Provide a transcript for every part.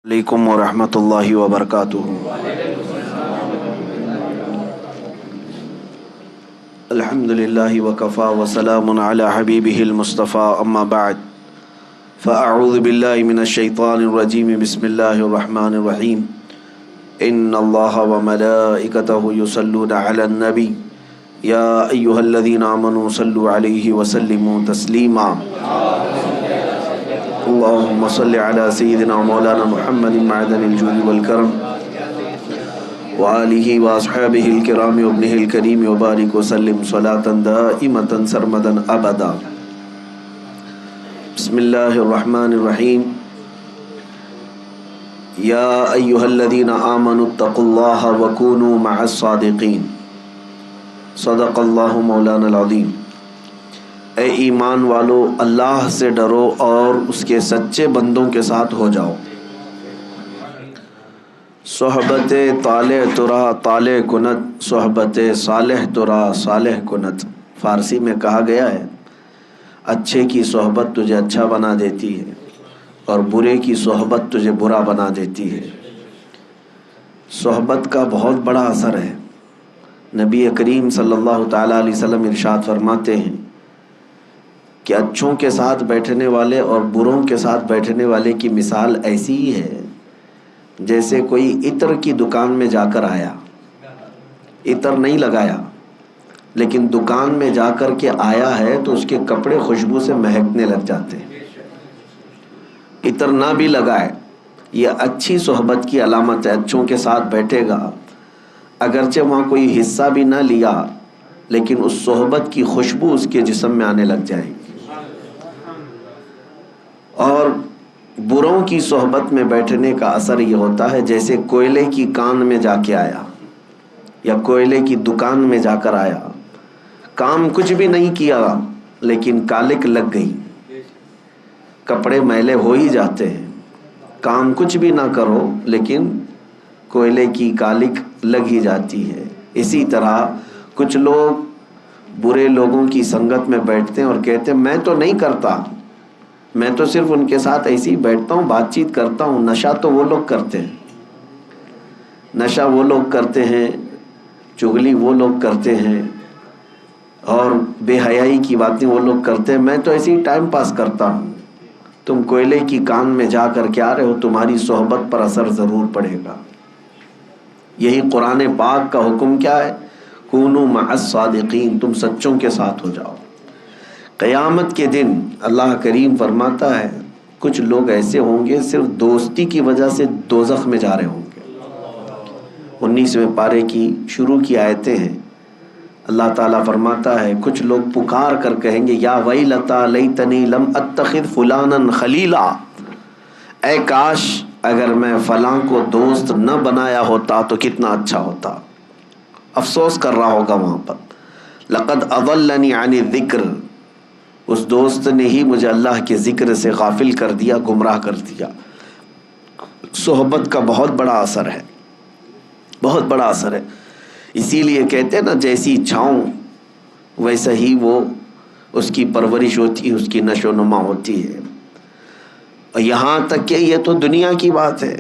علیکم ورحمۃ اللہ وبرکاتہ۔ الحمد للہ وکفا وسلام علی حبیبہ المصطفیٰ، اما بعد فاعوذ باللہ من الشیطان الرجیم، بسم اللہ الرحمن الرحیم۔ ان اللہ وملائکتہ یصلون علی النبی یا ایہا الذین آمنوا صلوا علیہ وسلموا تسلیما۔ اللهم صل على سيدنا مولانا محمد معدن الجود والكرم وآله وأصحابه الكرام وابنه الكريم وبارك وسلم صلاة دائمة سرمدا أبدا۔ بسم الله الرحمن الرحيم۔ يا أيها الذين آمنوا اتقوا الله وكونوا مع الصادقين۔ صدق الله مولانا العظيم۔ اے ایمان والو، اللہ سے ڈرو اور اس کے سچے بندوں کے ساتھ ہو جاؤ۔ صحبت طالع ترا طالع کنت، صحبت صالح ترا صالح کنت۔ فارسی میں کہا گیا ہے، اچھے کی صحبت تجھے اچھا بنا دیتی ہے اور برے کی صحبت تجھے برا بنا دیتی ہے۔ صحبت کا بہت بڑا اثر ہے۔ نبی کریم صلی اللہ تعالیٰ علیہ وسلم ارشاد فرماتے ہیں کہ اچھوں کے ساتھ بیٹھنے والے اور بروں کے ساتھ بیٹھنے والے کی مثال ایسی ہی ہے جیسے کوئی عطر کی دکان میں جا کر آیا، عطر نہیں لگایا لیکن دکان میں جا کر کے آیا ہے تو اس کے کپڑے خوشبو سے مہکنے لگ جاتے ہیں۔ عطر نہ بھی لگائے، یہ اچھی صحبت کی علامت ہے۔ اچھوں کے ساتھ بیٹھے گا، اگرچہ وہاں کوئی حصہ بھی نہ لیا لیکن اس صحبت کی خوشبو اس کے جسم میں آنے لگ جائے گی۔ اور بروں کی صحبت میں بیٹھنے کا اثر یہ ہوتا ہے جیسے کوئلے کی کان میں جا کے آیا یا کوئلے کی دکان میں جا کر آیا، کام کچھ بھی نہیں کیا لیکن کالک لگ گئی، کپڑے میلے ہو ہی جاتے ہیں۔ کام کچھ بھی نہ کرو لیکن کوئلے کی کالک لگ ہی جاتی ہے۔ اسی طرح کچھ لوگ برے لوگوں کی سنگت میں بیٹھتے ہیں اور کہتے ہیں میں تو نہیں کرتا، میں تو صرف ان کے ساتھ ایسے ہی بیٹھتا ہوں، بات چیت کرتا ہوں۔ نشہ تو وہ لوگ کرتے ہیں، نشہ وہ لوگ کرتے ہیں، چغلی وہ لوگ کرتے ہیں اور بے حیائی کی باتیں وہ لوگ کرتے ہیں، میں تو ایسے ہی ٹائم پاس کرتا ہوں۔ تم کوئلے کی کان میں جا کر کے آ رہے ہو، تمہاری صحبت پر اثر ضرور پڑے گا۔ یہی قرآن پاک کا حکم کیا ہے؟ کونوا مع الصادقین، تم سچوں کے ساتھ ہو جاؤ۔ قیامت کے دن اللہ کریم فرماتا ہے کچھ لوگ ایسے ہوں گے صرف دوستی کی وجہ سے دوزخ میں جا رہے ہوں گے۔ 19ویں پارے کی شروع کی آیتیں ہیں۔ اللہ تعالیٰ فرماتا ہے کچھ لوگ پکار کر کہیں گے یا ویلتا لیتنی لم اتخذ فلانا خلیلا، اے کاش اگر میں فلاں کو دوست نہ بنایا ہوتا تو کتنا اچھا ہوتا۔ افسوس کر رہا ہوگا وہاں پر۔ لقد اضلنی عن الذکر، اس دوست نے ہی مجھے اللہ کے ذکر سے غافل کر دیا، گمراہ کر دیا۔ صحبت کا بہت بڑا اثر ہے، بہت بڑا اثر ہے۔ اسی لیے کہتے ہیں نا جیسی چھاؤں ویسا ہی وہ اس کی پرورش ہوتی ہے، اس کی نشو و نما ہوتی ہے۔ اور یہاں تک کہ یہ تو دنیا کی بات ہے،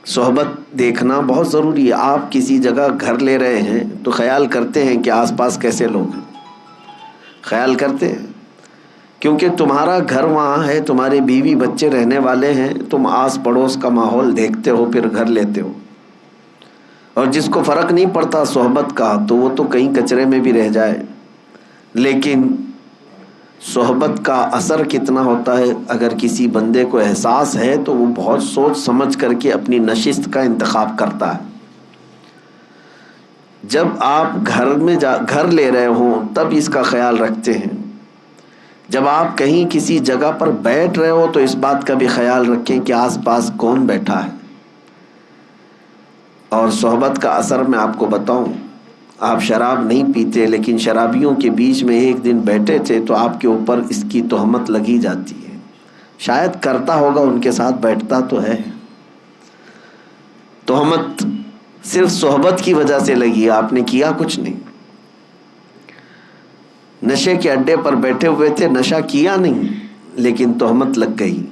صحبت دیکھنا بہت ضروری ہے۔ آپ کسی جگہ گھر لے رہے ہیں تو خیال کرتے ہیں کہ آس پاس کیسے لوگ ہیں، خیال کرتے ہیں کیونکہ تمہارا گھر وہاں ہے، تمہارے بیوی بچے رہنے والے ہیں، تم آس پڑوس کا ماحول دیکھتے ہو پھر گھر لیتے ہو۔ اور جس کو فرق نہیں پڑتا صحبت کا تو وہ تو کہیں کچرے میں بھی رہ جائے، لیکن صحبت کا اثر کتنا ہوتا ہے اگر کسی بندے کو احساس ہے تو وہ بہت سوچ سمجھ کر کے اپنی نشست کا انتخاب کرتا ہے۔ جب آپ گھر لے رہے ہوں تب اس کا خیال رکھتے ہیں، جب آپ کہیں کسی جگہ پر بیٹھ رہے ہو تو اس بات کا بھی خیال رکھیں کہ آس پاس کون بیٹھا ہے۔ اور صحبت کا اثر میں آپ کو بتاؤں، آپ شراب نہیں پیتے لیکن شرابیوں کے بیچ میں ایک دن بیٹھے تھے تو آپ کے اوپر اس کی تہمت لگی جاتی ہے۔ شاید کرتا ہوگا، ان کے ساتھ بیٹھتا تو ہے، تہمت صرف صحبت کی وجہ سے لگی، آپ نے کیا کچھ نہیں۔ نشے کے اڈے پر بیٹھے ہوئے تھے، نشہ کیا نہیں لیکن تہمت لگ گئی۔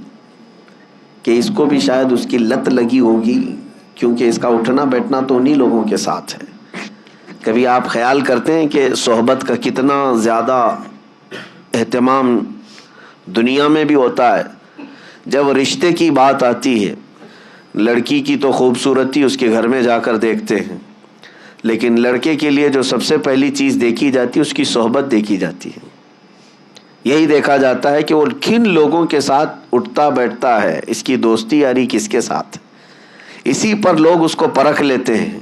کہ اس کو بھی شاید اس کی لت لگی ہوگی، کیونکہ اس کا اٹھنا بیٹھنا تو انہی لوگوں کے ساتھ ہے۔ کبھی آپ خیال کرتے ہیں کہ صحبت کا کتنا زیادہ اہتمام دنیا میں بھی ہوتا ہے؟ جب رشتے کی بات آتی ہے، لڑکی کی تو خوبصورتی اس کے گھر میں جا کر دیکھتے ہیں، لیکن لڑکے کے لیے جو سب سے پہلی چیز دیکھی جاتی ہے اس کی صحبت دیکھی جاتی ہے۔ یہی دیکھا جاتا ہے کہ وہ کن لوگوں کے ساتھ اٹھتا بیٹھتا ہے، اس کی دوستی یاری کس کے ساتھ، اسی پر لوگ اس کو پرکھ لیتے ہیں۔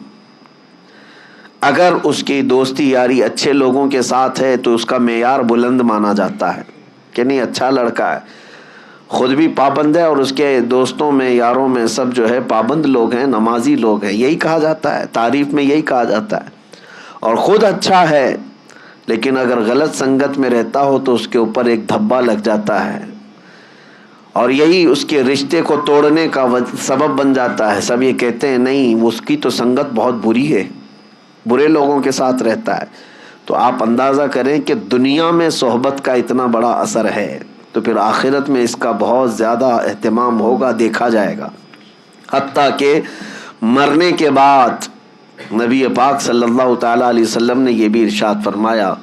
اگر اس کی دوستی یاری اچھے لوگوں کے ساتھ ہے تو اس کا معیار بلند مانا جاتا ہے کہ نہیں اچھا لڑکا ہے، خود بھی پابند ہے اور اس کے دوستوں میں یاروں میں سب جو ہے پابند لوگ ہیں، نمازی لوگ ہیں، یہی کہا جاتا ہے، تعریف میں یہی کہا جاتا ہے۔ اور خود اچھا ہے لیکن اگر غلط سنگت میں رہتا ہو تو اس کے اوپر ایک دھبا لگ جاتا ہے، اور یہی اس کے رشتے کو توڑنے کا سبب بن جاتا ہے۔ سب یہ کہتے ہیں نہیں اس کی تو سنگت بہت بری ہے، برے لوگوں کے ساتھ رہتا ہے۔ تو آپ اندازہ کریں کہ دنیا میں صحبت کا اتنا بڑا اثر ہے، تو پھر آخرت میں اس کا بہت زیادہ اہتمام ہوگا، دیکھا جائے گا۔ حتیٰ کہ مرنے کے بعد نبی پاک صلی اللہ تعالیٰ علیہ وسلم نے یہ بھی ارشاد فرمایا،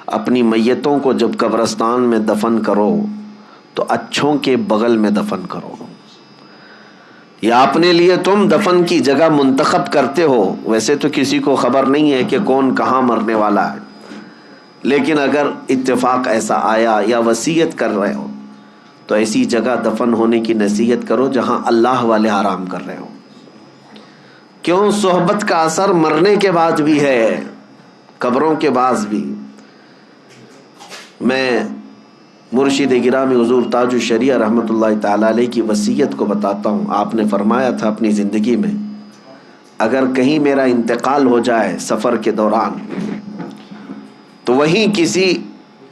اپنی میتوں کو جب قبرستان میں دفن کرو تو اچھوں کے بغل میں دفن کرو۔ یا اپنے لیے تم دفن کی جگہ منتخب کرتے ہو، ویسے تو کسی کو خبر نہیں ہے کہ کون کہاں مرنے والا ہے، لیکن اگر اتفاق ایسا آیا یا وصیت کر رہے ہو تو ایسی جگہ دفن ہونے کی نصیحت کرو جہاں اللہ والے آرام کر رہے ہو۔ کیوں؟ صحبت کا اثر مرنے کے بعد بھی ہے، قبروں کے بعد بھی۔ میں مرشد گرامی حضور تاج الشریعہ رحمۃ اللہ تعالی علیہ کی وصیت کو بتاتا ہوں۔ آپ نے فرمایا تھا اپنی زندگی میں، اگر کہیں میرا انتقال ہو جائے سفر کے دوران تو وہیں کسی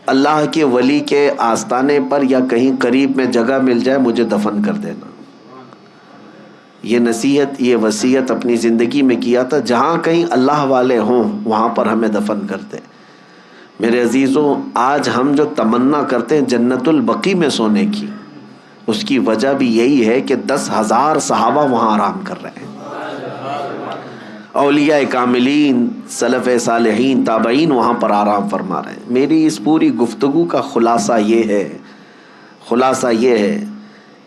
اللہ کے ولی کے آستانے پر یا کہیں قریب میں جگہ مل جائے مجھے دفن کر دینا۔ یہ نصیحت، یہ وصیت اپنی زندگی میں کیا تھا، جہاں کہیں اللہ والے ہوں وہاں پر ہمیں دفن کر دیں۔ میرے عزیزوں، آج ہم جو تمنا کرتے ہیں جنت البقیع میں سونے کی، اس کی وجہ بھی یہی ہے کہ 10,000 صحابہ وہاں آرام کر رہے ہیں، اولیاء کاملین، سلف صالحین، تابعین وہاں پر آرام فرما رہے ہیں۔ میری اس پوری گفتگو کا خلاصہ یہ ہے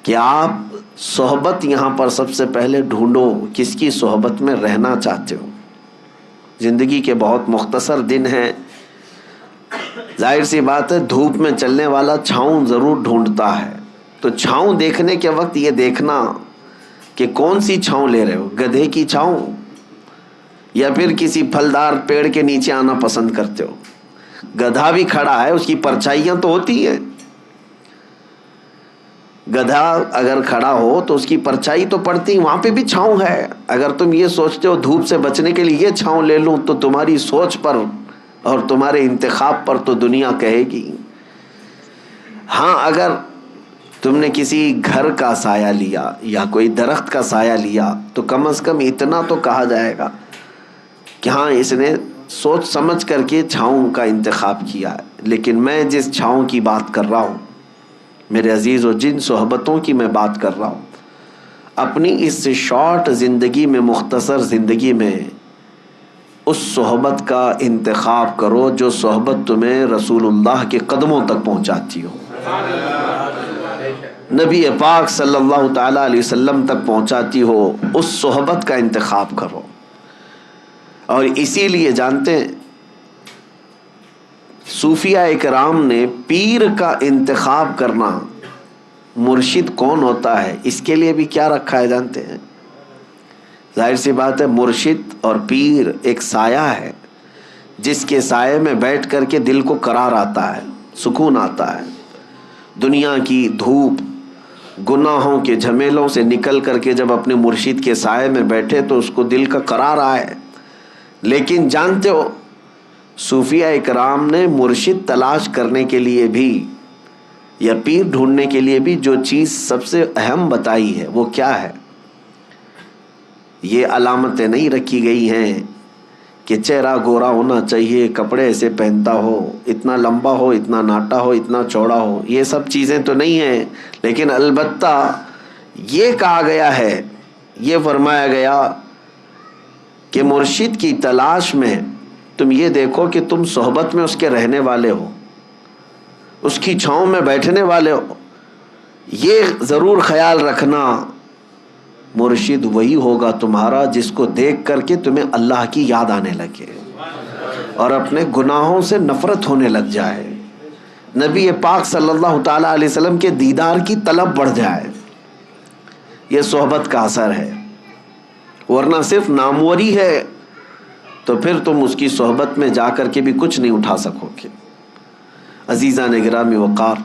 کہ آپ صحبت یہاں پر سب سے پہلے ڈھونڈو، کس کی صحبت میں رہنا چاہتے ہو۔ زندگی کے بہت مختصر دن ہیں، ظاہر سی بات ہے دھوپ میں چلنے والا چھاؤں ضرور ڈھونڈتا ہے، تو چھاؤں دیکھنے کے وقت یہ دیکھنا کہ کون سی چھاؤں لے رہے ہو، گدھے کی چھاؤں یا پھر کسی پھلدار پیڑ کے نیچے آنا پسند کرتے ہو۔ گدھا بھی کھڑا ہے، اس کی پرچھائیاں تو ہوتی ہیں، گدھا اگر کھڑا ہو تو اس کی پرچھائی تو پڑتی، وہاں پہ بھی چھاؤں ہے۔ اگر تم یہ سوچتے ہو دھوپ سے بچنے کے لیے یہ چھاؤں لے لوں تو تمہاری سوچ پر اور تمہارے انتخاب پر تو دنیا کہے گی۔ ہاں، اگر تم نے کسی گھر کا سایہ لیا یا کوئی درخت کا سایہ لیا تو کم از کم اتنا تو کہا جائے گا کہ ہاں اس نے سوچ سمجھ کر کے چھاؤں کا انتخاب کیا ہے۔ لیکن میں جس چھاؤں کی بات کر رہا ہوں میرے عزیزو، جن صحبتوں کی میں بات کر رہا ہوں، اپنی اس شارٹ زندگی میں، مختصر زندگی میں اس صحبت کا انتخاب کرو جو صحبت تمہیں رسول اللہ کے قدموں تک پہنچاتی ہو، نبی پاک صلی اللہ تعالیٰ علیہ وسلم تک پہنچاتی ہو، اس صحبت کا انتخاب کرو۔ اور اسی لیے جانتے ہیں صوفیاء اکرام نے پیر کا انتخاب کرنا، مرشد کون ہوتا ہے اس کے لیے بھی کیا رکھا ہے جانتے ہیں؟ ظاہر سی بات ہے مرشد اور پیر ایک سایہ ہے جس کے سائے میں بیٹھ کر کے دل کو قرار آتا ہے، سکون آتا ہے۔ دنیا کی دھوپ، گناہوں کے جھمیلوں سے نکل کر کے جب اپنے مرشد کے سائے میں بیٹھے تو اس کو دل کا قرار آئے۔ لیکن جانتے ہو صوفیاء اکرام نے مرشد تلاش کرنے کے لیے بھی یا پیر ڈھونڈنے کے لیے بھی جو چیز سب سے اہم بتائی ہے وہ کیا ہے؟ یہ علامتیں نہیں رکھی گئی ہیں کہ چہرہ گورا ہونا چاہیے، کپڑے ایسے پہنتا ہو، اتنا لمبا ہو، اتنا ناٹا ہو، اتنا چوڑا ہو، یہ سب چیزیں تو نہیں ہیں، لیکن البتہ یہ کہا گیا ہے، یہ فرمایا گیا کہ مرشد کی تلاش میں تم یہ دیکھو کہ تم صحبت میں اس کے رہنے والے ہو، اس کی چھاؤں میں بیٹھنے والے ہو. یہ ضرور خیال رکھنا مرشد وہی ہوگا تمہارا جس کو دیکھ کر کے تمہیں اللہ کی یاد آنے لگے اور اپنے گناہوں سے نفرت ہونے لگ جائے، نبی پاک صلی اللہ تعالی علیہ وسلم کے دیدار کی طلب بڑھ جائے. یہ صحبت کا اثر ہے، ورنہ صرف ناموری ہے تو پھر تم اس کی صحبت میں جا کر کے بھی کچھ نہیں اٹھا سکو گے. عزیزان گرامی وقار،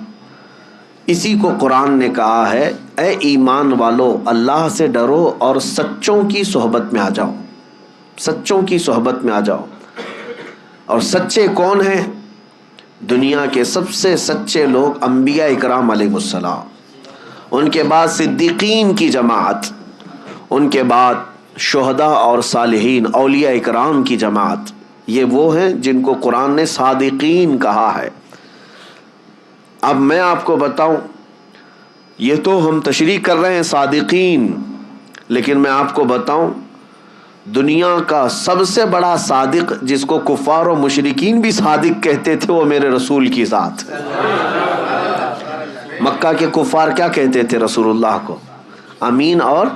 اسی کو قرآن نے کہا ہے، اے ایمان والو اللہ سے ڈرو اور سچوں کی صحبت میں آ جاؤ، سچوں کی صحبت میں آ جاؤ. اور سچے کون ہیں؟ دنیا کے سب سے سچے لوگ انبیاء اکرام علیہ السلام، ان کے بعد صدیقین کی جماعت، ان کے بعد شہداء اور صالحین اولیاء اکرام کی جماعت. یہ وہ ہیں جن کو قرآن نے صادقین کہا ہے. اب میں آپ کو بتاؤں، یہ تو ہم تشریح کر رہے ہیں صادقین، لیکن میں آپ کو بتاؤں دنیا کا سب سے بڑا صادق جس کو کفار و مشرکین بھی صادق کہتے تھے وہ میرے رسول کی ذات. مکہ کے کفار کیا کہتے تھے رسول اللہ کو؟ امین اور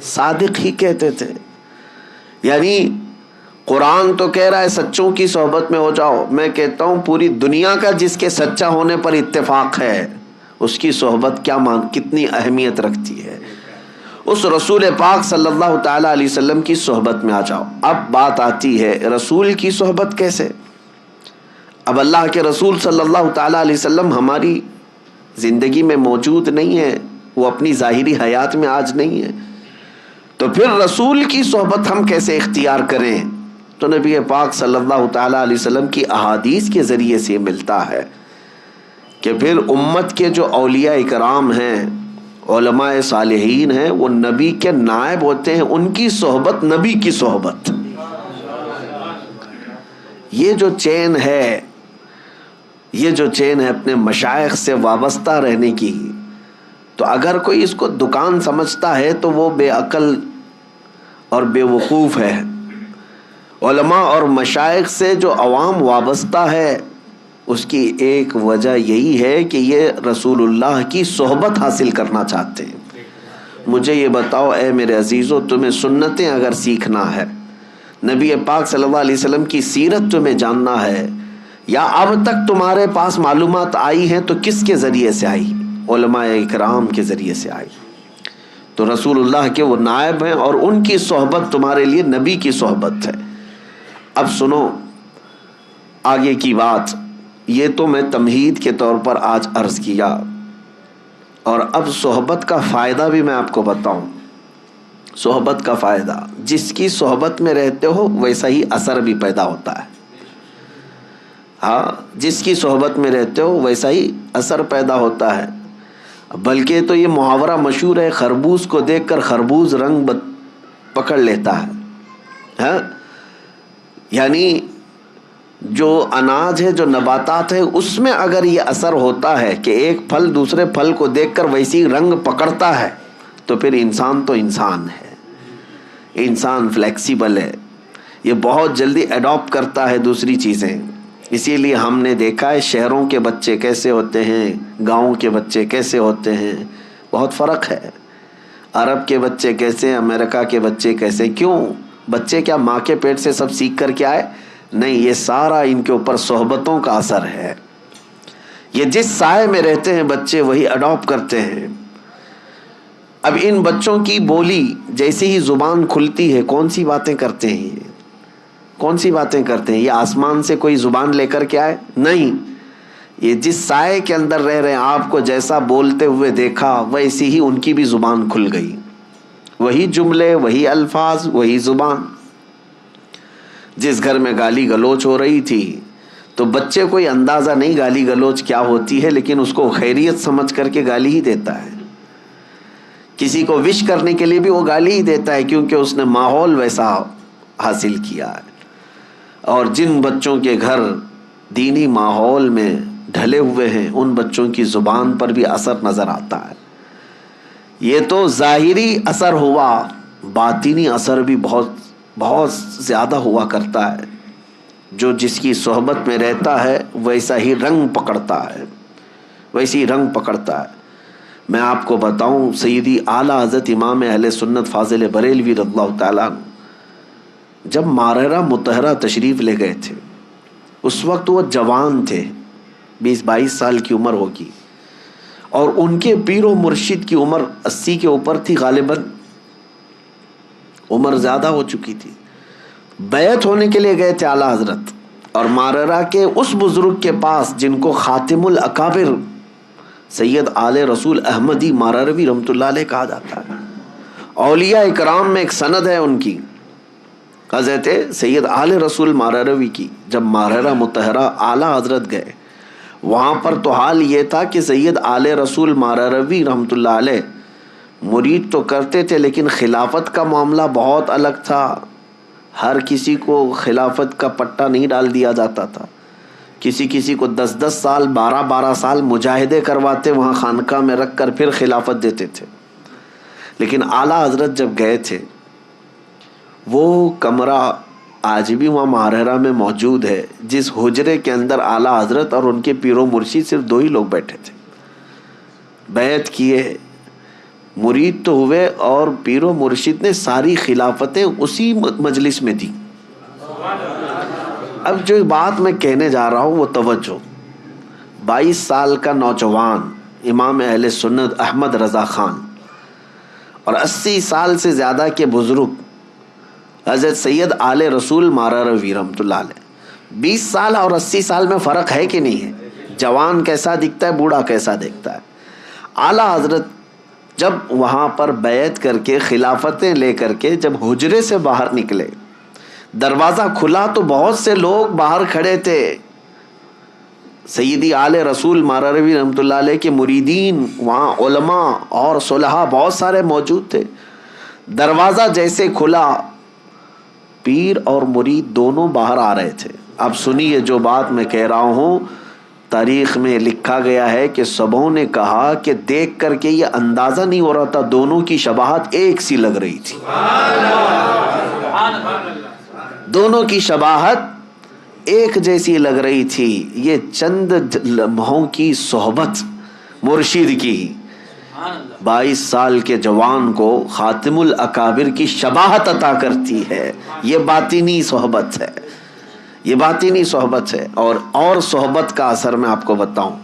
صادق ہی کہتے تھے. یعنی قرآن تو کہہ رہا ہے سچوں کی صحبت میں ہو جاؤ، میں کہتا ہوں پوری دنیا کا جس کے سچا ہونے پر اتفاق ہے اس کی صحبت کتنی اہمیت رکھتی ہے. اس رسول پاک صلی اللہ تعالی علیہ وسلم کی صحبت میں آ جاؤ. اب بات آتی ہے رسول کی صحبت کیسے؟ اب اللہ کے رسول صلی اللہ تعالی علیہ وسلم ہماری زندگی میں موجود نہیں ہے، وہ اپنی ظاہری حیات میں آج نہیں ہے، تو پھر رسول کی صحبت ہم کیسے اختیار کریں؟ تو نبی پاک صلی اللہ تعالی علیہ وسلم کی احادیث کے ذریعے سے ملتا ہے کہ پھر امت کے جو اولیاء اکرام ہیں، علماء صالحین ہیں، وہ نبی کے نائب ہوتے ہیں، ان کی صحبت نبی کی صحبت. یہ جو چین ہے، یہ جو چین ہے اپنے مشائخ سے وابستہ رہنے کی، تو اگر کوئی اس کو دکان سمجھتا ہے تو وہ بے عقل اور بے وقوف ہے. علماء اور مشائخ سے جو عوام وابستہ ہے اس کی ایک وجہ یہی ہے کہ یہ رسول اللہ کی صحبت حاصل کرنا چاہتے ہیں. مجھے یہ بتاؤ اے میرے عزیزو، تمہیں سنتیں اگر سیکھنا ہے، نبی پاک صلی اللہ علیہ وسلم کی سیرت تمہیں جاننا ہے، یا اب تک تمہارے پاس معلومات آئی ہیں تو کس کے ذریعے سے آئی؟ علماء اکرام کے ذریعے سے آئی. تو رسول اللہ کے وہ نائب ہیں اور ان کی صحبت تمہارے لیے نبی کی صحبت ہے. اب سنو آگے کی بات، یہ تو میں تمہید کے طور پر آج عرض کیا، اور اب صحبت کا فائدہ بھی میں آپ کو بتاؤں. صحبت کا فائدہ، جس کی صحبت میں رہتے ہو ویسا ہی اثر بھی پیدا ہوتا ہے. ہاں، جس کی صحبت میں رہتے ہو ویسا ہی اثر پیدا ہوتا ہے. بلکہ تو یہ محاورہ مشہور ہے، خربوز کو دیکھ کر خربوز رنگ پکڑ لیتا ہے. ہاں، یعنی جو اناج ہے، جو نباتات ہے، اس میں اگر یہ اثر ہوتا ہے کہ ایک پھل دوسرے پھل کو دیکھ کر ویسی رنگ پکڑتا ہے، تو پھر انسان تو انسان ہے. انسان فلیکسیبل ہے، یہ بہت جلدی اڈاپٹ کرتا ہے دوسری چیزیں. اسی لیے ہم نے دیکھا ہے شہروں کے بچے کیسے ہوتے ہیں، گاؤں کے بچے کیسے ہوتے ہیں، بہت فرق ہے. عرب کے بچے کیسے، امریکہ کے بچے کیسے. کیوں؟ بچے کیا ماں کے پیٹ سے سب سیکھ کر کے آئے؟ نہیں، یہ سارا ان کے اوپر صحبتوں کا اثر ہے. یہ جس سائے میں رہتے ہیں بچے وہی اڈاپٹ کرتے ہیں. اب ان بچوں کی بولی جیسے ہی زبان کھلتی ہے، کون سی باتیں کرتے ہیں یہ؟ کون سی باتیں کرتے ہیں یہ؟ آسمان سے کوئی زبان لے کر کے آئے؟ نہیں، یہ جس سائے کے اندر رہ رہے ہیں، آپ کو جیسا بولتے ہوئے دیکھا ویسی ہی ان کی بھی زبان کھل گئی. وہی جملے، وہی الفاظ، وہی زبان. جس گھر میں گالی گلوچ ہو رہی تھی تو بچے کوئی اندازہ نہیں گالی گلوچ کیا ہوتی ہے، لیکن اس کو خیریت سمجھ کر کے گالی ہی دیتا ہے. کسی کو وش کرنے کے لیے بھی وہ گالی ہی دیتا ہے، کیونکہ اس نے ماحول ویسا حاصل کیا ہے. اور جن بچوں کے گھر دینی ماحول میں ڈھلے ہوئے ہیں ان بچوں کی زبان پر بھی اثر نظر آتا ہے. یہ تو ظاہری اثر ہوا، باطنی اثر بھی بہت بہت زیادہ ہوا کرتا ہے. جو جس کی صحبت میں رہتا ہے ویسا ہی رنگ پکڑتا ہے، ویسی رنگ پکڑتا ہے. میں آپ کو بتاؤں، سیدی اعلیٰ حضرت امام اہل سنت فاضل بریلوی رضی اللہ تعالیٰ عنہ جب مارحہ مطہرہ تشریف لے گئے تھے، اس وقت وہ جوان تھے، 20-22 سال کی عمر ہوگی، اور ان کے پیر و مرشد کی عمر 80 کے اوپر تھی غالباً، عمر زیادہ ہو چکی تھی. بیعت ہونے کے لیے گئے تھے اعلیٰ حضرت، اور مارحہ کے اس بزرگ کے پاس جن کو خاتم الاکابر سید آل رسول احمدی ماراروی رحمۃ اللہ علیہ کہا جاتا ہے. اولیاء اکرام میں ایک سند ہے ان کی، حضرت سید آل رسول ماراروی کی. جب مارحہ مطہرہ اعلیٰ حضرت گئے، وہاں پر تو حال یہ تھا کہ سید آل رسول ماراروی رحمۃ اللہ علیہ مرید تو کرتے تھے، لیکن خلافت کا معاملہ بہت الگ تھا. ہر کسی کو خلافت کا پٹا نہیں ڈال دیا جاتا تھا. کسی کو 10 سال 12 سال مجاہدے کرواتے وہاں خانقاہ میں رکھ کر پھر خلافت دیتے تھے. لیکن اعلیٰ حضرت جب گئے تھے، وہ کمرہ آج بھی وہاں مارحہ میں موجود ہے، جس حجرے کے اندر اعلیٰ حضرت اور ان کے پیر و مرشد صرف 2 ہی لوگ بیٹھے تھے. بیعت کیے، مرید تو ہوئے، اور پیر و مرشد نے ساری خلافتیں اسی مجلس میں دی. اب جو بات میں کہنے جا رہا ہوں وہ توجہ. 22 سال کا نوجوان امام اہل سنت احمد رضا خان اور 80 سال سے زیادہ کے بزرگ حضرت سید آل رسول ماراروی رحمۃ اللہ علیہ. 20 سال اور 80 سال میں فرق ہے کہ نہیں ہے؟ جوان کیسا دکھتا ہے، بوڑھا کیسا دکھتا ہے. اعلیٰ حضرت جب وہاں پر بیعت کر کے خلافتیں لے کر کے جب حجرے سے باہر نکلے، دروازہ کھلا تو بہت سے لوگ باہر کھڑے تھے. سیدی آل رسول ماراروی رحمۃ اللہ علیہ کے مریدین، وہاں علماء اور صلحاء بہت سارے موجود تھے. دروازہ جیسے کھلا، پیر اور مرید دونوں باہر آ رہے تھے. اب سنیے جو بات میں کہہ رہا ہوں، تاریخ میں لکھا گیا ہے کہ سبوں نے کہا کہ دیکھ کر کے یہ اندازہ نہیں ہو رہا تھا، دونوں کی شباہت ایک سی لگ رہی تھی. دونوں کی شباہت ایک جیسی لگ رہی تھی. یہ چند لمحوں کی صحبت مرشد کی 22 سال کے جوان کو خاتم الاکابر کی شباہت عطا کرتی ہے. یہ باطنی صحبت ہے، یہ باطنی صحبت ہے. اور صحبت کا اثر میں آپ کو بتاؤں،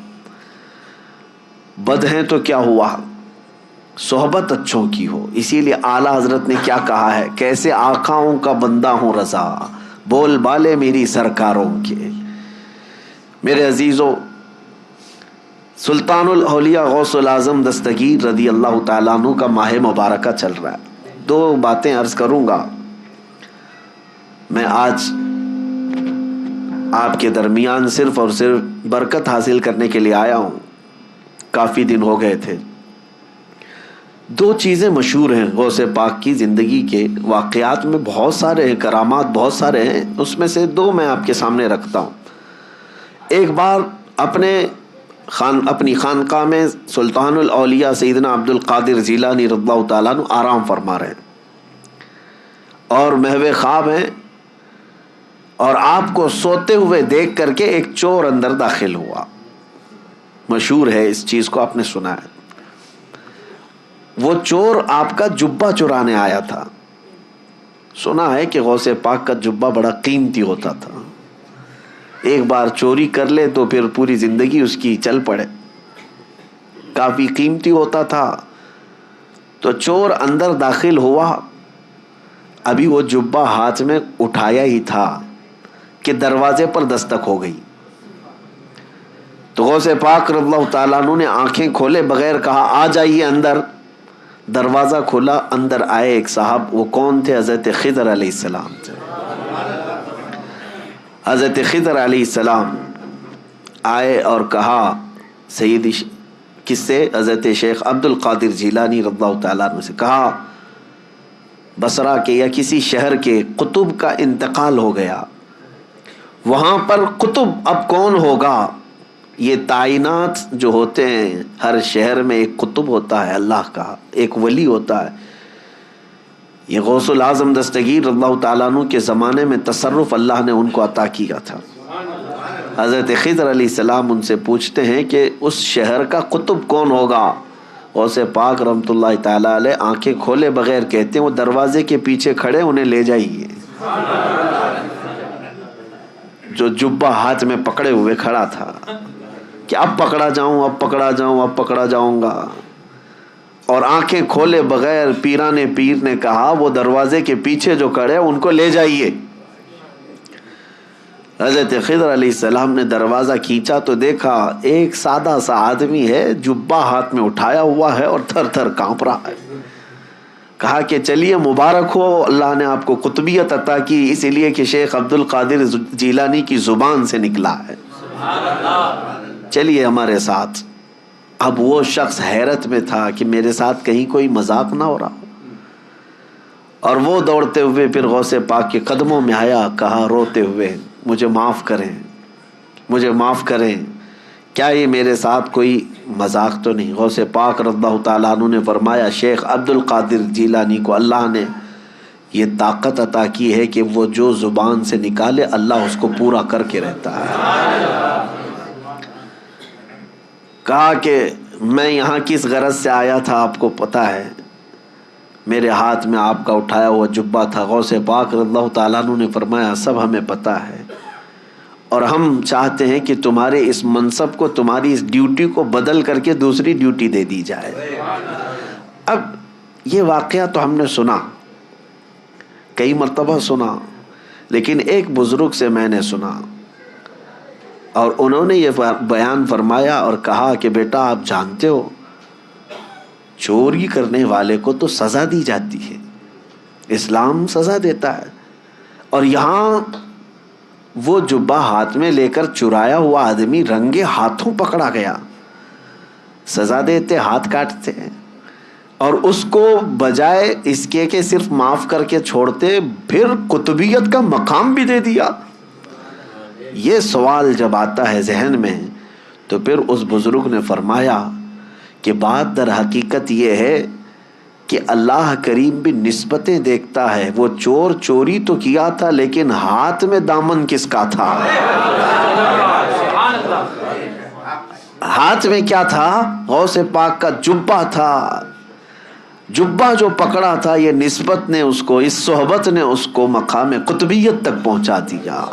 بد ہیں تو کیا ہوا، صحبت اچھوں کی ہو. اسی لیے اعلیٰ حضرت نے کیا کہا ہے، کیسے آقاؤں کا بندہ ہوں رضا، بول بالے میری سرکاروں کے. میرے عزیزو، سلطان الاولیاء غوث الاعظم دستگیر رضی اللہ تعالیٰ عنہ کا ماہ مبارکہ چل رہا ہے. 2 باتیں عرض کروں گا. میں آج آپ کے درمیان صرف اور صرف برکت حاصل کرنے کے لیے آیا ہوں. کافی دن ہو گئے تھے. 2 چیزیں مشہور ہیں غوث پاک کی زندگی کے واقعات میں، بہت سارے ہیں، کرامات بہت سارے ہیں، اس میں سے 2 میں آپ کے سامنے رکھتا ہوں. ایک بار اپنی خانقاہ میں سلطان الاولیاء سیدنا عبد القادر جیلانی رضی اللہ تعالیٰ عنہ آرام فرما رہے ہیں اور محو خواب ہیں، اور آپ کو سوتے ہوئے دیکھ کر کے ایک چور اندر داخل ہوا. مشہور ہے، اس چیز کو آپ نے سنا ہے. وہ چور آپ کا جبہ چرانے آیا تھا. سنا ہے کہ غوث پاک کا جبہ بڑا قیمتی ہوتا تھا، ایک بار چوری کر لے تو پھر پوری زندگی اس کی چل پڑے. کافی قیمتی ہوتا تھا. تو چور اندر داخل ہوا، ابھی وہ جبہ ہاتھ میں اٹھایا ہی تھا کہ دروازے پر دستک ہو گئی. تو غوث پاک رضی اللہ تعالیٰ عنہ نے آنکھیں کھولے بغیر کہا آ جائیے اندر. دروازہ کھلا، اندر آئے ایک صاحب. وہ کون تھے؟ حضرت خضر علیہ السلام تھے. حضرت خضر علیہ السلام آئے اور کہا سیدی، کس سے؟ حضرت شیخ عبد القادر جیلانی رضی اللہ تعالیٰ عنہ سے. کہا بصرہ کے یا کسی شہر کے قطب کا انتقال ہو گیا، وہاں پر قطب اب کون ہوگا؟ یہ تعینات جو ہوتے ہیں، ہر شہر میں ایک قطب ہوتا ہے اللہ کا، ایک ولی ہوتا ہے. یہ غوث الاعظم دستگیر رضی اللہ تعالیٰ عنہ کے زمانے میں تصرف اللہ نے ان کو عطا کیا تھا. حضرت خضر علیہ السلام ان سے پوچھتے ہیں کہ اس شہر کا قطب کون ہوگا؟ غوث پاک رحمۃ اللہ تعالیٰ علیہ آنکھیں کھولے بغیر کہتے ہیں وہ دروازے کے پیچھے کھڑے، انہیں لے جائیے. جو جبہ ہاتھ میں پکڑے ہوئے کھڑا تھا کہ اب پکڑا جاؤں، اب پکڑا جاؤں، اب پکڑا جاؤں گا، اور آنکھیں کھولے بغیر پیران پیر نے کہا وہ دروازے کے پیچھے جو کھڑے ان کو لے جائیے. حضرت خضر علیہ السلام نے دروازہ کھینچا تو دیکھا ایک سادہ سا آدمی ہے، جبہ ہاتھ میں اٹھایا ہوا ہے اور تھر تھر کانپ رہا ہے. کہا کہ چلیے مبارک ہو، اللہ نے آپ کو قطبیت عطا کی، اس لیے کہ شیخ عبد القادر جیلانی کی زبان سے نکلا ہے، چلیے ہمارے ساتھ. اب وہ شخص حیرت میں تھا کہ میرے ساتھ کہیں کوئی مذاق نہ ہو رہا، اور وہ دوڑتے ہوئے پھر غوث پاک کے قدموں میں آیا، کہا روتے ہوئے مجھے معاف کریں، مجھے معاف کریں، کیا یہ میرے ساتھ کوئی مذاق تو نہیں؟ غوث پاک رضی اللہ تعالیٰ عنہ نے فرمایا شیخ عبد القادر جیلانی کو اللہ نے یہ طاقت عطا کی ہے کہ وہ جو زبان سے نکالے اللہ اس کو پورا کر کے رہتا ہے. کہا کہ میں یہاں کس غرض سے آیا تھا آپ کو پتا ہے؟ میرے ہاتھ میں آپ کا اٹھایا ہوا جبہ تھا. غوث پاک رضی اللہ تعالیٰ عنہ نے فرمایا سب ہمیں پتا ہے، اور ہم چاہتے ہیں کہ تمہارے اس منصب کو، تمہاری اس ڈیوٹی کو بدل کر کے دوسری ڈیوٹی دے دی جائے. اب یہ واقعہ تو ہم نے سنا، کئی مرتبہ سنا، لیکن ایک بزرگ سے میں نے سنا اور انہوں نے یہ بیان فرمایا اور کہا کہ بیٹا آپ جانتے ہو چوری کرنے والے کو تو سزا دی جاتی ہے، اسلام سزا دیتا ہے، اور یہاں وہ جبہ ہاتھ میں لے کر چرایا ہوا آدمی رنگے ہاتھوں پکڑا گیا، سزا دیتے ہاتھ کاٹتے ہیں، اور اس کو بجائے اس کے کہ صرف معاف کر کے چھوڑتے پھر قطبیت کا مقام بھی دے دیا. یہ سوال جب آتا ہے ذہن میں تو پھر اس بزرگ نے فرمایا کہ بات در حقیقت یہ ہے کہ اللہ کریم بھی نسبتیں دیکھتا ہے. وہ چور چوری تو کیا تھا لیکن ہاتھ میں دامن کس کا تھا؟ ہاتھ میں کیا تھا؟ غوث پاک کا جبہ تھا. جبہ جو پکڑا تھا یہ نسبت نے اس کو، اس صحبت نے اس کو مقام قطبیت تک پہنچا دیا.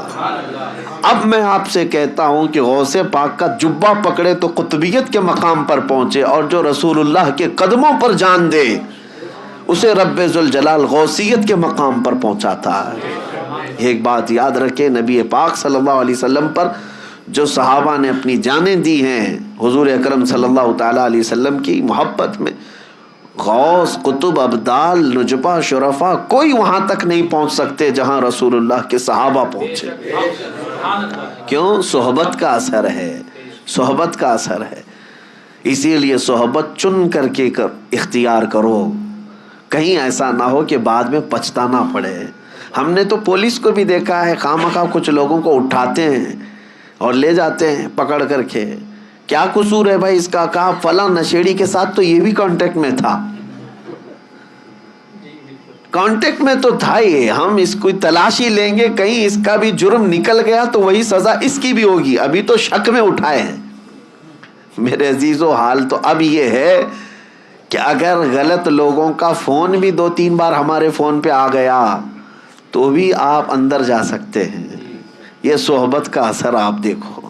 اب میں آپ سے کہتا ہوں کہ غوث پاک کا جبہ پکڑے تو قطبیت کے مقام پر پہنچے، اور جو رسول اللہ کے قدموں پر جان دے اسے رب ذوالجلال غوثیت کے مقام پر پہنچاتا ہے. ایک بات یاد رکھیں، نبی پاک صلی اللہ علیہ وسلم پر جو صحابہ نے اپنی جانیں دی ہیں حضور اکرم صلی اللہ تعالیٰ علیہ وسلم کی محبت میں، غوث، قطب، ابدال، نجبہ، شرفا کوئی وہاں تک نہیں پہنچ سکتے جہاں رسول اللہ کے صحابہ پہنچے. کیوں؟ صحبت کا اثر ہے، صحبت کا اثر ہے. اسی لیے صحبت چن کر کے اختیار کرو، کہیں ایسا نہ ہو کہ بعد میں پچھتانا پڑے. ہم نے تو پولیس کو بھی دیکھا ہے خواہ کچھ لوگوں کو اٹھاتے ہیں اور لے جاتے ہیں پکڑ کر کے. کیا قصور ہے بھائی اس کا؟ کہا فلاں نشیڑی کے ساتھ تو یہ بھی کانٹیکٹ میں تھا. کانٹیکٹ میں تو تھا ہی، ہم اس کو تلاشی لیں گے، کہیں اس کا بھی جرم نکل گیا تو وہی سزا اس کی بھی ہوگی. ابھی تو شک میں اٹھائے ہیں. میرے عزیزو حال تو اب یہ ہے کہ اگر غلط لوگوں کا فون بھی 2-3 بار ہمارے فون پہ آ گیا تو بھی آپ اندر جا سکتے ہیں. یہ صحبت کا اثر آپ دیکھو.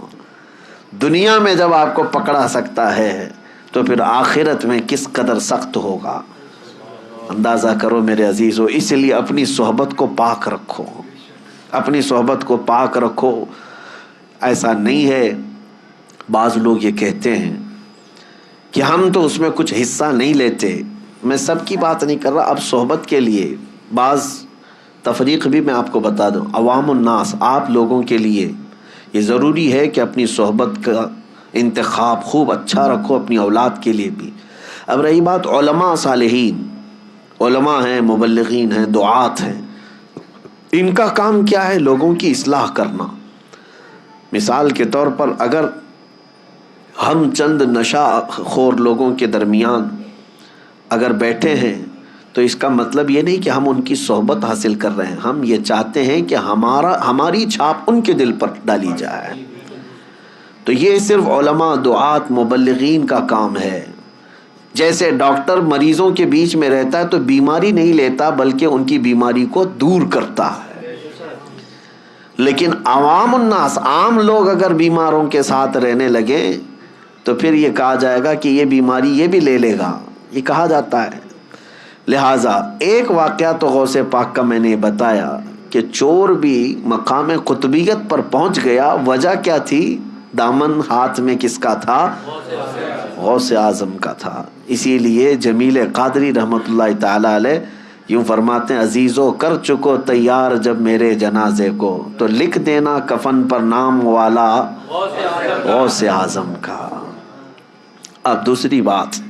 دنیا میں جب آپ کو پکڑا سکتا ہے تو پھر آخرت میں کس قدر سخت ہوگا اندازہ کرو میرے عزیزو. اس لیے اپنی صحبت کو پاک رکھو، اپنی صحبت کو پاک رکھو. ایسا نہیں ہے، بعض لوگ یہ کہتے ہیں کہ ہم تو اس میں کچھ حصہ نہیں لیتے. میں سب کی بات نہیں کر رہا، اب صحبت کے لیے بعض تفریق بھی میں آپ کو بتا دوں. عوام الناس، آپ لوگوں کے لیے یہ ضروری ہے کہ اپنی صحبت کا انتخاب خوب اچھا رکھو، اپنی اولاد کے لیے بھی. اب رہی بات علماء صالحین، علماء ہیں، مبلغین ہیں، دعات ہیں، ان کا کام کیا ہے؟ لوگوں کی اصلاح کرنا. مثال کے طور پر اگر ہم چند نشہ خور لوگوں کے درمیان اگر بیٹھے ہیں تو اس کا مطلب یہ نہیں کہ ہم ان کی صحبت حاصل کر رہے ہیں، ہم یہ چاہتے ہیں کہ ہماری چھاپ ان کے دل پر ڈالی جائے۔ تو یہ صرف علماء، دعات، مبلغین کا کام ہے۔ جیسے ڈاکٹر مریضوں کے بیچ میں رہتا ہے تو بیماری نہیں لیتا بلکہ ان کی بیماری کو دور کرتا ہے، لیکن عوام الناس، عام لوگ اگر بیماروں کے ساتھ رہنے لگے تو پھر یہ کہا جائے گا کہ یہ بیماری یہ بھی لے لے گا، یہ کہا جاتا ہے۔ لہٰذا ایک واقعہ تو غوث پاک کا میں نے بتایا کہ چور بھی مقام قطبیت پر پہنچ گیا، وجہ کیا تھی؟ دامن ہاتھ میں کس کا تھا؟ غوث اعظم کا تھا۔ اسی لیے جمیل قادری رحمۃ اللہ تعالی علیہ یوں فرماتے ہیں، عزیزو کر چکو تیار جب میرے جنازے کو، تو لکھ دینا کفن پر نام والا غوث اعظم کا۔ اب دوسری بات،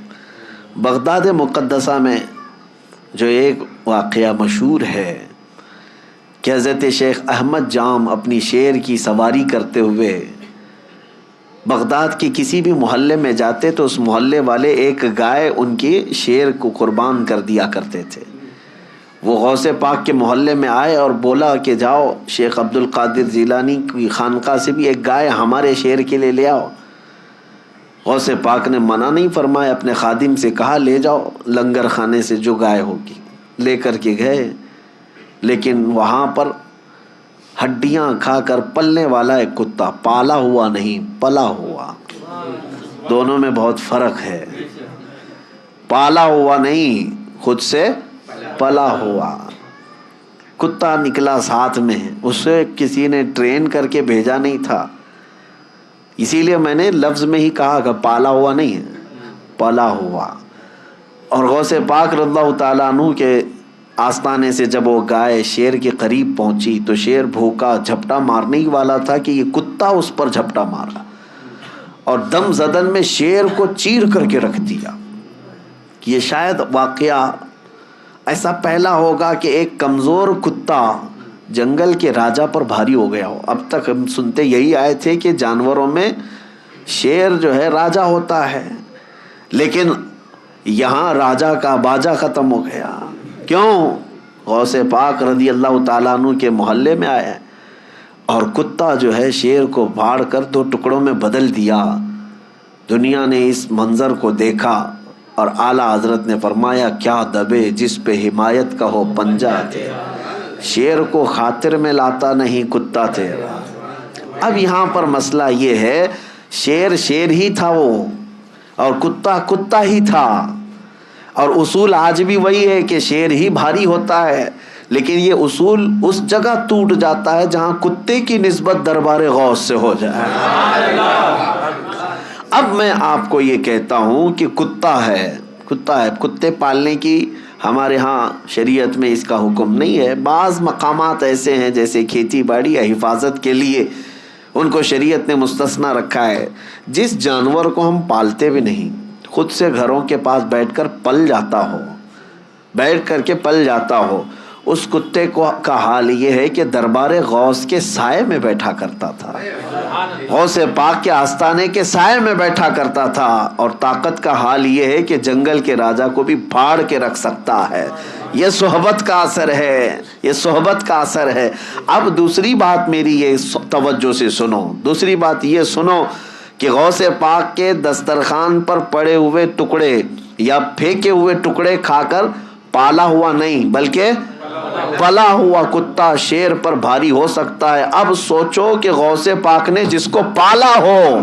بغداد مقدسہ میں جو ایک واقعہ مشہور ہے کہ حضرت شیخ احمد جام اپنی شیر کی سواری کرتے ہوئے بغداد کے کسی بھی محلے میں جاتے تو اس محلے والے ایک گائے ان کے شیر کو قربان کر دیا کرتے تھے۔ وہ غوث پاک کے محلے میں آئے اور بولا کہ جاؤ شیخ عبد القادر جیلانی کی خانقاہ سے بھی ایک گائے ہمارے شیر کے لیے لے آؤ۔ غوث پاک نے منع نہیں فرمایا، اپنے خادم سے کہا لے جاؤ لنگر خانے سے جو گائے ہوگی، لے کر کے گئے۔ لیکن وہاں پر ہڈیاں کھا کر پلنے والا ایک کتا، پالا ہوا نہیں پلا ہوا، دونوں میں بہت فرق ہے۔ پالا ہوا نہیں، خود سے پلا ہوا کتا نکلا ساتھ میں، اسے کسی نے ٹرین کر کے بھیجا نہیں تھا، اسی لیے میں نے لفظ میں ہی کہا کہ پالا ہوا نہیں ہے، پلا ہوا۔ اور غوث پاک رضی اللہ تعالیٰ عنہ کے آستانے سے جب وہ گائے شیر کے قریب پہنچی تو شیر بھوکا جھپٹا مارنے ہی والا تھا کہ یہ کتا اس پر جھپٹا مارا اور دم زدن میں شیر کو چیر کر کے رکھ دیا۔ یہ شاید واقعہ ایسا پہلا ہوگا کہ ایک کمزور کتا جنگل کے راجا پر بھاری ہو گیا ہو۔ اب تک ہم سنتے یہی آئے تھے کہ جانوروں میں شیر جو ہے راجا ہوتا ہے، لیکن یہاں راجا کا باجا ختم ہو گیا۔ کیوں؟ غوث پاک رضی اللہ تعالیٰ عنہ کے محلے میں آیا اور کتا جو ہے شیر کو پھاڑ کر 2 ٹکڑوں میں بدل دیا۔ دنیا نے اس منظر کو دیکھا اور اعلیٰ حضرت نے فرمایا کیا دبے جس پہ حمایت کا ہو پنجہ تیرا، شیر کو خاطر میں لاتا نہیں کتا تیرا۔ اب یہاں پر مسئلہ یہ ہے، شیر شیر ہی تھا وہ اور کتا کتا ہی تھا، اور اصول آج بھی وہی ہے کہ شیر ہی بھاری ہوتا ہے، لیکن یہ اصول اس جگہ ٹوٹ جاتا ہے جہاں کتے کی نسبت دربار غوث سے ہو جائے۔ اب میں آپ کو یہ کہتا ہوں کہ کتا ہے، کتے پالنے کی ہمارے ہاں شریعت میں اس کا حکم نہیں ہے۔ بعض مقامات ایسے ہیں جیسے کھیتی باڑی یا حفاظت کے لیے ان کو شریعت نے مستثنا رکھا ہے۔ جس جانور کو ہم پالتے بھی نہیں، خود سے گھروں کے پاس بیٹھ کر پل جاتا ہو، اس کتے کا حال یہ ہے کہ دربار غوث کے سائے میں بیٹھا کرتا تھا، غوث پاک کے آستانے کے سائے میں بیٹھا کرتا تھا، اور طاقت کا حال یہ ہے کہ جنگل کے راجا کو بھی پھاڑ کے رکھ سکتا ہے۔ یہ صحبت کا اثر ہے، یہ صحبت کا اثر ہے۔ اب دوسری بات میری یہ توجہ سے سنو، دوسری بات یہ سنو کہ غوث پاک کے دسترخوان پر پڑے ہوئے ٹکڑے یا پھینکے ہوئے ٹکڑے کھا کر پالا ہوا نہیں بلکہ پلا ہوا کتا شیر پر بھاری ہو سکتا ہے۔ اب سوچو کہ غوث پاک نے جس کو پالا ہو،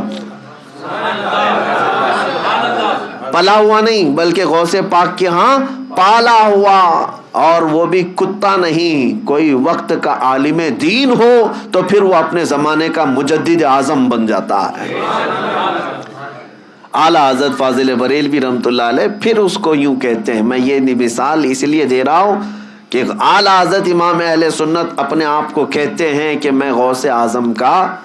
پلا ہوا نہیں بلکہ غوث پاک کے ہاں پالا ہوا، اور وہ بھی کتا نہیں، کوئی وقت کا عالم دین ہو تو پھر وہ اپنے زمانے کا مجدد اعظم بن جاتا ہے۔ اعلیٰ حضرت فاضل بریلوی رحمۃ اللہ علیہ پھر اس کو یوں کہتے ہیں، میں یہ مثال اس لیے دے رہا ہوں کہ اعلیٰ حضرت امام اہل سنت اپنے آپ کو کہتے ہیں کہ میں غوث اعظم کا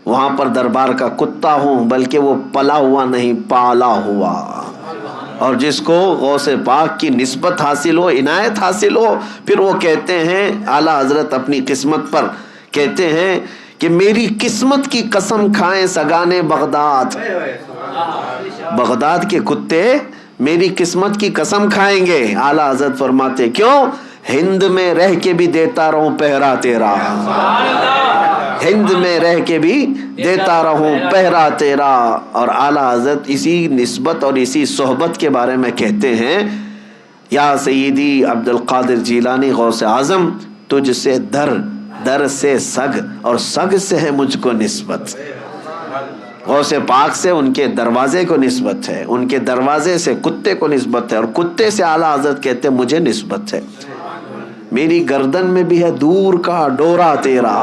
وہاں پر دربار کا کتا ہوں، بلکہ وہ پلا ہوا نہیں پالا ہوا۔ اور جس کو غوث پاک کی نسبت حاصل ہو، عنایت حاصل ہو، پھر وہ کہتے ہیں اعلیٰ حضرت اپنی قسمت پر کہتے ہیں کہ میری قسمت کی قسم کھائیں سگانے بغداد، بغداد کے کتے میری قسمت کی قسم کھائیں گے۔ اعلیٰ حضرت فرماتے کیوں؟ ہند میں رہ کے بھی دیتا رہوں پہرا تیرا، ہند میں رہ کے بھی دیتا رہوں پہرا تیرا۔ اور اعلیٰ حضرت اسی نسبت اور اسی صحبت کے بارے میں کہتے ہیں، یا سیدی عبد القادر جیلانی غوث اعظم، تجھ سے در سے سگ، اور سگ سے ہے مجھ کو نسبت۔ غوث پاک سے ان کے دروازے کو نسبت ہے، ان کے دروازے سے کتے کو نسبت ہے، اور کتے سے اعلیٰ حضرت کہتے ہیں مجھے نسبت ہے۔ میری گردن میں بھی ہے دور کا ڈورا تیرا،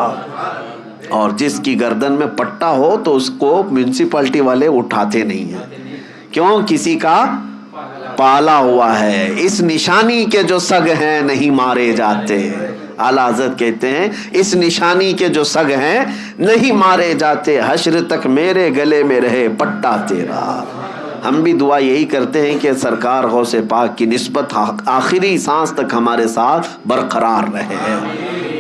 اور جس کی گردن میں پٹا ہو تو اس کو میونسپلٹی والے اٹھاتے نہیں ہیں، کیوں؟ کسی کا پالا ہوا ہے۔ اس نشانی کے جو سگ ہیں نہیں مارے جاتے۔ اعلیٰ حضرت کہتے ہیں اس نشانی کے جو سگ ہیں نہیں مارے جاتے، حشر تک میرے گلے میں رہے پٹا تیرا۔ ہم بھی دعا یہی کرتے ہیں کہ سرکار غوث پاک کی نسبت آخری سانس تک ہمارے ساتھ برقرار رہے،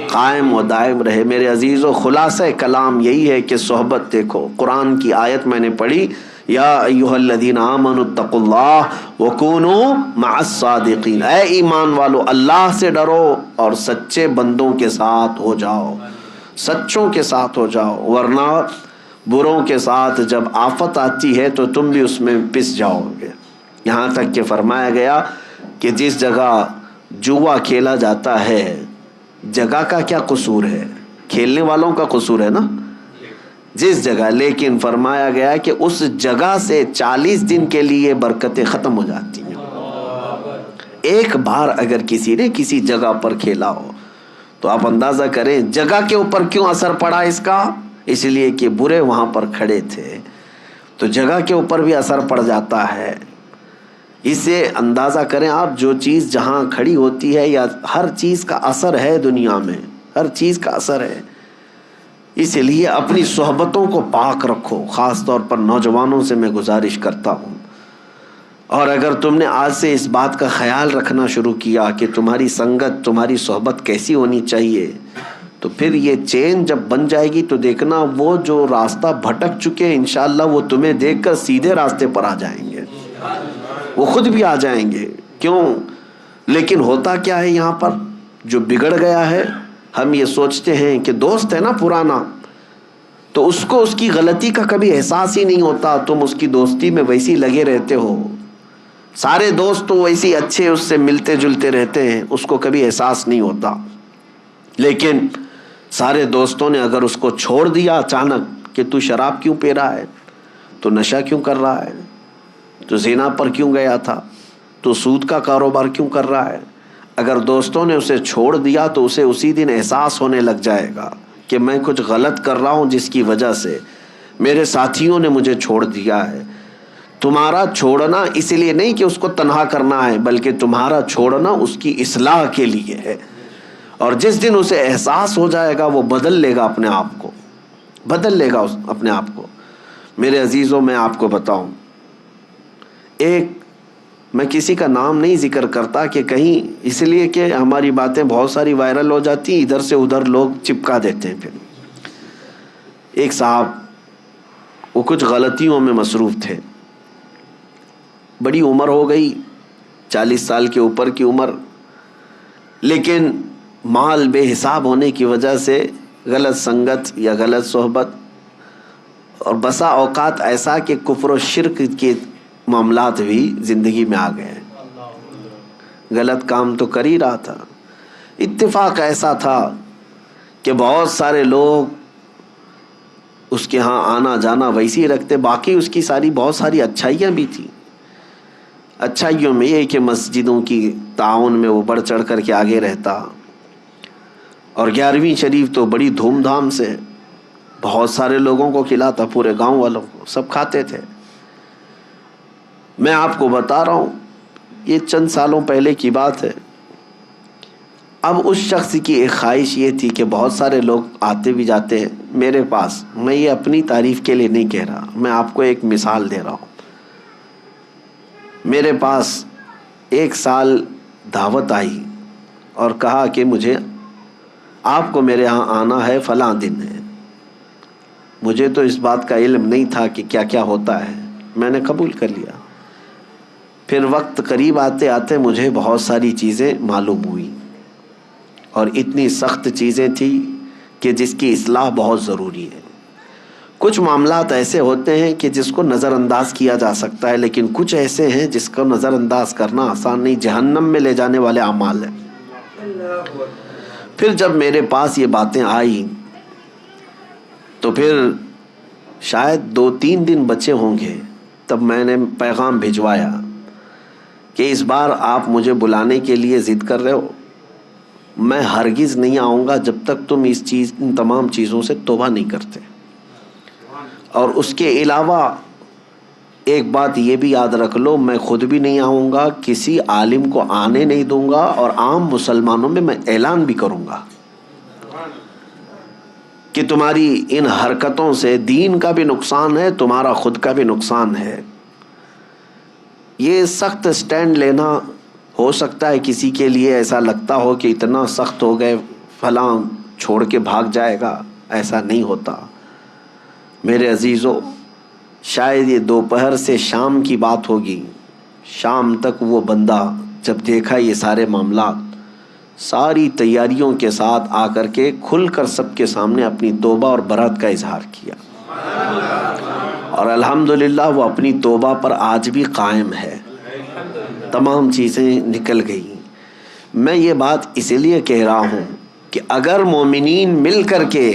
قائم و دائم رہے۔ میرے عزیزو، خلاصہ کلام یہی ہے کہ صحبت دیکھو۔ قرآن کی آیت میں نے پڑھی، یا ایھا الذین آمنوا اتقوا اللہ وکونوا مع الصادقین، اے ایمان والو اللہ سے ڈرو اور سچے بندوں کے ساتھ ہو جاؤ، سچوں کے ساتھ ہو جاؤ، ورنہ بروں کے ساتھ جب آفت آتی ہے تو تم بھی اس میں پس جاؤ گے۔ یہاں تک کہ فرمایا گیا کہ جس جگہ جوا کھیلا جاتا ہے، جگہ کا کیا قصور ہے؟ کھیلنے والوں کا قصور ہے نا، جس جگہ، لیکن فرمایا گیا کہ اس جگہ سے 40 دن کے لیے برکتیں ختم ہو جاتی ہیں۔ ایک بار اگر کسی نے کسی جگہ پر کھیلا ہو تو آپ اندازہ کریں جگہ کے اوپر کیوں اثر پڑا اس کا، اس لیے کہ برے وہاں پر کھڑے تھے، تو جگہ کے اوپر بھی اثر پڑ جاتا ہے۔ اسے اندازہ کریں آپ، جو چیز جہاں کھڑی ہوتی ہے، یا ہر چیز کا اثر ہے دنیا میں، ہر چیز کا اثر ہے۔ اس لیے اپنی صحبتوں کو پاک رکھو، خاص طور پر نوجوانوں سے میں گزارش کرتا ہوں۔ اور اگر تم نے آج سے اس بات کا خیال رکھنا شروع کیا کہ تمہاری سنگت، تمہاری صحبت کیسی ہونی چاہیے، تو پھر یہ چین جب بن جائے گی تو دیکھنا وہ جو راستہ بھٹک چکے ہیں انشاءاللہ وہ تمہیں دیکھ کر سیدھے راستے پر آ جائیں گے، وہ خود بھی آ جائیں گے۔ کیوں؟ لیکن ہوتا کیا ہے یہاں پر جو بگڑ گیا ہے، ہم یہ سوچتے ہیں کہ دوست ہے نا پرانا، تو اس کو اس کی غلطی کا کبھی احساس ہی نہیں ہوتا، تم اس کی دوستی میں ویسے ہی لگے رہتے ہو، سارے دوست تو ویسے ہی اچھے اس سے ملتے جلتے رہتے ہیں، اس کو کبھی احساس نہیں ہوتا۔ لیکن سارے دوستوں نے اگر اس کو چھوڑ دیا اچانک کہ تو شراب کیوں پی رہا ہے، تو نشہ کیوں کر رہا ہے، تو زنا پر کیوں گیا تھا، تو سود کا کاروبار کیوں کر رہا ہے، اگر دوستوں نے اسے چھوڑ دیا تو اسے اسی دن احساس ہونے لگ جائے گا کہ میں کچھ غلط کر رہا ہوں جس کی وجہ سے میرے ساتھیوں نے مجھے چھوڑ دیا ہے۔ تمہارا چھوڑنا اس لیے نہیں کہ اس کو تنہا کرنا ہے، بلکہ تمہارا چھوڑنا اس کی اصلاح کے لیے ہے، اور جس دن اسے احساس ہو جائے گا وہ بدل لے گا اپنے آپ کو، بدل لے گا اپنے آپ کو۔ میرے عزیزوں، میں آپ کو بتاؤں، میں کسی کا نام نہیں ذکر کرتا کہ کہیں، اس لیے کہ ہماری باتیں بہت ساری وائرل ہو جاتی ہیں، ادھر سے ادھر لوگ چپکا دیتے ہیں۔ پھر ایک صاحب وہ کچھ غلطیوں میں مصروف تھے، بڑی عمر ہو گئی، 40 سال کے اوپر کی عمر، لیکن مال بے حساب ہونے کی وجہ سے غلط سنگت یا غلط صحبت، اور بسا اوقات ایسا کہ کفر و شرک کے معاملات بھی زندگی میں آ گئے، غلط کام تو کر ہی رہا تھا۔ اتفاق ایسا تھا کہ بہت سارے لوگ اس کے ہاں آنا جانا ویسے ہی رکھتے، باقی اس کی بہت ساری اچھائیاں بھی تھیں۔ اچھائیوں میں یہ کہ مسجدوں کی تعاون میں وہ بڑھ چڑھ کر کے آگے رہتا، اور 11ویں شریف تو بڑی دھوم دھام سے بہت سارے لوگوں کو کھلاتا، پورے گاؤں والوں کو، سب کھاتے تھے۔ میں آپ کو بتا رہا ہوں یہ چند سالوں پہلے کی بات ہے۔ اب اس شخص کی ایک خواہش یہ تھی کہ بہت سارے لوگ آتے بھی جاتے ہیں میرے پاس، میں یہ اپنی تعریف کے لیے نہیں کہہ رہا، میں آپ کو ایک مثال دے رہا ہوں۔ میرے پاس ایک سال دعوت آئی اور کہا کہ مجھے آپ کو میرے ہاں آنا ہے، فلاں دن ہے، مجھے تو اس بات کا علم نہیں تھا کہ کیا کیا ہوتا ہے، میں نے قبول کر لیا۔ پھر وقت قریب آتے آتے مجھے بہت ساری چیزیں معلوم ہوئی، اور اتنی سخت چیزیں تھیں کہ جس کی اصلاح بہت ضروری ہے۔ کچھ معاملات ایسے ہوتے ہیں کہ جس کو نظر انداز کیا جا سکتا ہے، لیکن کچھ ایسے ہیں جس کو نظر انداز کرنا آسان نہیں، جہنم میں لے جانے والے اعمال ہیں۔ پھر جب میرے پاس یہ باتیں آئی تو پھر شاید 2-3 دن بچے ہوں گے، تب میں نے پیغام بھجوایا کہ اس بار آپ مجھے بلانے کے لیے ضد کر رہے ہو، میں ہرگز نہیں آؤں گا جب تک تم ان تمام چیزوں سے توبہ نہیں کرتے۔ اور اس کے علاوہ ایک بات یہ بھی یاد رکھ لو، میں خود بھی نہیں آؤں گا، کسی عالم کو آنے نہیں دوں گا، اور عام مسلمانوں میں اعلان بھی کروں گا کہ تمہاری ان حرکتوں سے دین کا بھی نقصان ہے، تمہارا خود کا بھی نقصان ہے۔ یہ سخت سٹینڈ لینا ہو سکتا ہے کسی کے لیے ایسا لگتا ہو کہ اتنا سخت ہو گئے فلاں چھوڑ کے بھاگ جائے گا، ایسا نہیں ہوتا میرے عزیزو۔ شاید یہ دوپہر سے شام کی بات ہوگی، شام تک وہ بندہ جب دیکھا یہ سارے معاملات، ساری تیاریوں کے ساتھ آ کر کے کھل کر سب کے سامنے اپنی توبہ اور برات کا اظہار کیا، اور الحمدللہ وہ اپنی توبہ پر آج بھی قائم ہے، تمام چیزیں نکل گئی۔ میں یہ بات اس لیے کہہ رہا ہوں کہ اگر مومنین مل کر کے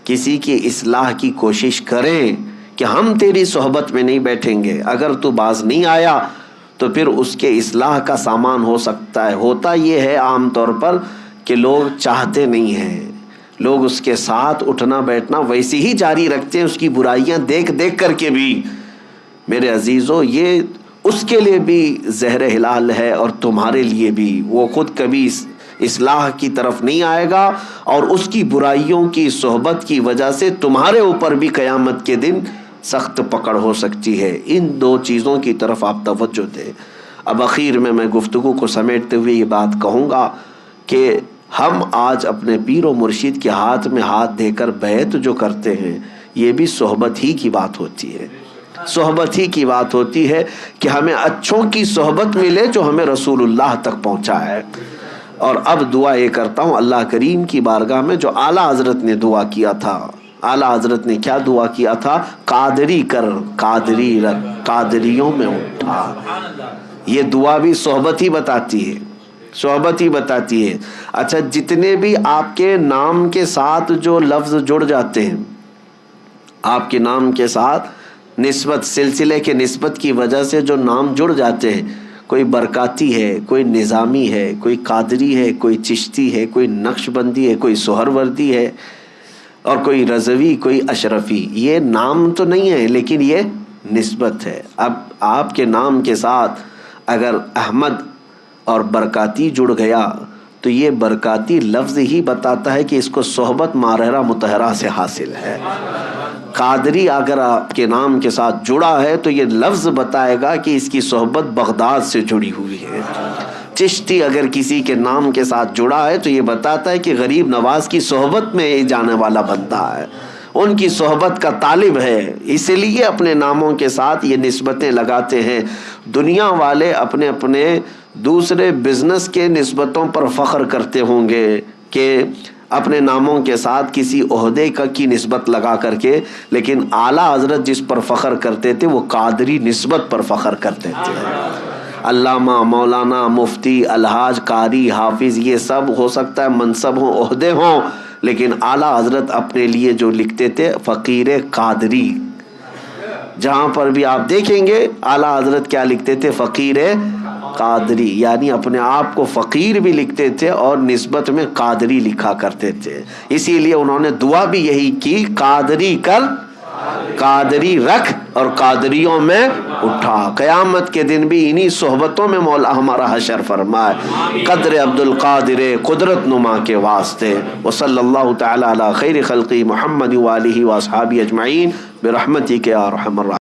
کسی کی اصلاح کی کوشش کریں کہ ہم تیری صحبت میں نہیں بیٹھیں گے، اگر تو باز نہیں آیا تو پھر اس کے اصلاح کا سامان ہو سکتا ہے۔ ہوتا یہ ہے عام طور پر کہ لوگ چاہتے نہیں ہیں، لوگ اس کے ساتھ اٹھنا بیٹھنا ویسے ہی جاری رکھتے ہیں، اس کی برائیاں دیکھ دیکھ کر کے بھی۔ میرے عزیزو، یہ اس کے لیے بھی زہر ہلال ہے اور تمہارے لیے بھی۔ وہ خود کبھی اصلاح کی طرف نہیں آئے گا، اور اس کی برائیوں کی صحبت کی وجہ سے تمہارے اوپر بھی قیامت کے دن سخت پکڑ ہو سکتی ہے۔ ان 2 چیزوں کی طرف آپ توجہ دیں۔ اب اخیر میں گفتگو کو سمیٹتے ہوئے یہ بات کہوں گا کہ ہم آج اپنے پیر و مرشد کے ہاتھ میں ہاتھ دے کر بیعت جو کرتے ہیں، یہ بھی صحبت ہی کی بات ہوتی ہے، صحبت ہی کی بات ہوتی ہے کہ ہمیں اچھوں کی صحبت ملے جو ہمیں رسول اللہ تک پہنچائے۔ اور اب دعا یہ کرتا ہوں اللہ کریم کی بارگاہ میں، جو اعلیٰ حضرت نے دعا کیا تھا۔ اعلیٰ حضرت نے کیا دعا کیا تھا؟ قادری کر، قادری رکھ، قادریوں میں اٹھا۔ یہ دعا بھی صحبت ہی بتاتی ہے، صحبت ہی بتاتی ہے۔ اچھا، جتنے بھی آپ کے نام کے ساتھ جو لفظ جڑ جاتے ہیں، آپ کے نام کے ساتھ نسبت، سلسلے کے نسبت کی وجہ سے جو نام جڑ جاتے ہیں، کوئی برکاتی ہے، کوئی نظامی ہے، کوئی قادری ہے، کوئی چشتی ہے، کوئی نقش بندی ہے، کوئی سہروردی ہے، اور کوئی رضوی، کوئی اشرفی، یہ نام تو نہیں ہے لیکن یہ نسبت ہے۔ اب آپ کے نام کے ساتھ اگر احمد اور برکاتی جڑ گیا تو یہ برکاتی لفظ ہی بتاتا ہے کہ اس کو صحبت ماہرہ مطہرہ سے حاصل ہے۔ قادری اگر آپ کے نام کے ساتھ جڑا ہے تو یہ لفظ بتائے گا کہ اس کی صحبت بغداد سے جڑی ہوئی ہے۔ چشتی اگر کسی کے نام کے ساتھ جڑا ہے تو یہ بتاتا ہے کہ غریب نواز کی صحبت میں جانے والا بندہ ہے، ان کی صحبت کا طالب ہے، اس لیے اپنے ناموں کے ساتھ یہ نسبتیں لگاتے ہیں۔ دنیا والے اپنے اپنے دوسرے بزنس کے نسبتوں پر فخر کرتے ہوں گے کہ اپنے ناموں کے ساتھ کسی عہدے کی نسبت لگا کر کے، لیکن اعلیٰ حضرت جس پر فخر کرتے تھے وہ قادری نسبت پر فخر کرتے تھے۔ علامہ، مولانا، مفتی، الحاج، قاری، حافظ، یہ سب ہو سکتا ہے منصب ہوں، عہدے ہوں، لیکن اعلیٰ حضرت اپنے لیے جو لکھتے تھے فقیر قادری۔ جہاں پر بھی آپ دیکھیں گے اعلیٰ حضرت کیا لکھتے تھے؟ فقیر قادری، یعنی اپنے آپ کو فقیر بھی لکھتے تھے اور نسبت میں قادری لکھا کرتے تھے۔ اسی لیے انہوں نے دعا بھی یہی کی، قادری کر، قادری رکھ، اور قادریوں میں اٹھا۔ قیامت کے دن بھی انہی صحبتوں میں مولا ہمارا حشر فرمائے، قدر عبد القادر قدرت نما کے واسطے۔ وصلی اللہ تعالی علی خیر خلقی محمد وآلہ واصحابہ اجمعین برحمتک یا ارحم الراحمین۔